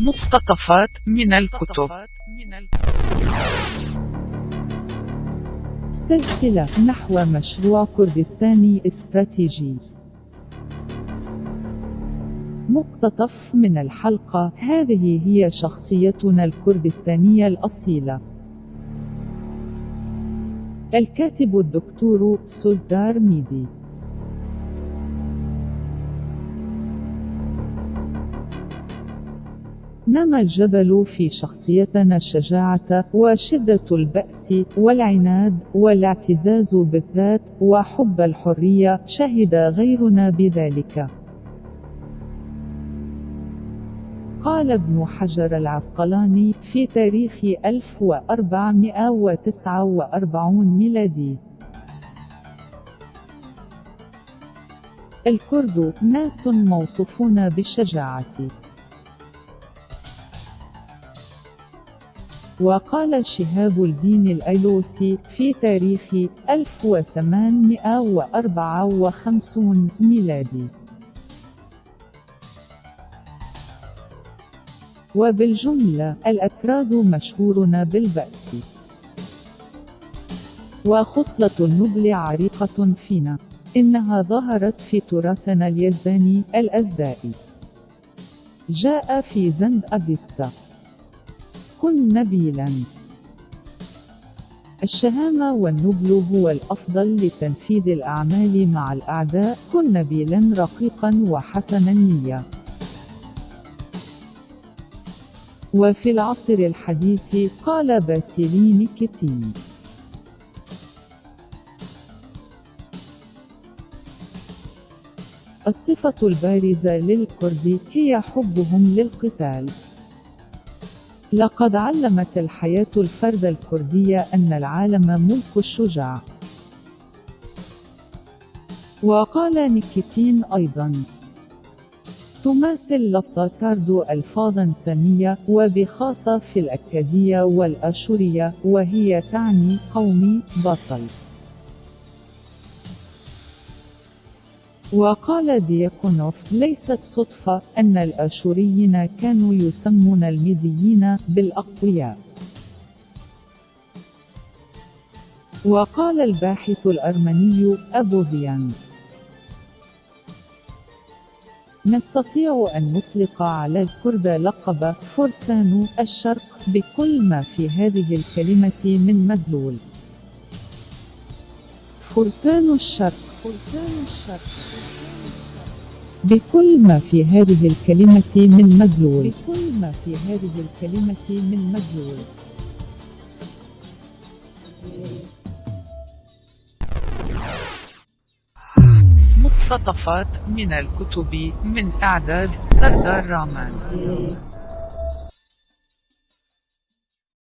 مقتطفات من الكتب. سلسلة نحو مشروع كردستاني استراتيجي. مقتطف من الحلقة. هذه هي شخصيتنا الكردستانية الأصيلة. الكاتب الدكتور سوزدار ميدي. نما الجبل في شخصيتنا الشجاعة وشدة البأس والعناد والاعتزاز بالذات وحب الحرية. شهد غيرنا بذلك. قال ابن حجر العسقلاني في تاريخ 1449 ميلادي: الكرد ناس موصوفون بالشجاعة. وقال شهاب الدين الأيلوسي في تاريخ 1854 ميلادي: وبالجملة الأكراد مشهورون بالبأس، وخصلة النبل عريقة فينا، إنها ظهرت في تراثنا اليزداني الأزدائي. جاء في زند أفيستا: كن نبيلا. الشهامة والنبل هو الأفضل لتنفيذ الأعمال مع الأعداء. كن نبيلا رقيقا وحسن النية. وفي العصر الحديث قال باسيلي نيكيتين: الصفة البارزة للكرد هي حبهم للقتال. لقد علمت الحياة الفرد الكردي أن العالم ملك الشجاع. وقال نيكيتين أيضا: تماثل لفظ كرد ألفاظا سامية وبخاصة في الأكادية والآشورية، وهي تعني قومي بطل. وقال دياكونوف: ليست صدفة أن الآشوريين كانوا يسمون الميديين بالأقوياء. وقال الباحث الأرمني أبوفيان: نستطيع أن نطلق على الكرد لقب فرسان الشرق بكل ما في هذه الكلمة من مدلول. فرسان الشرق، فرسان الشرق، بكل ما في هذه الكلمة من مدلول، بكل ما في هذه الكلمة من مدلول. مقتطفات من الكتب من إعداد سردار رامان.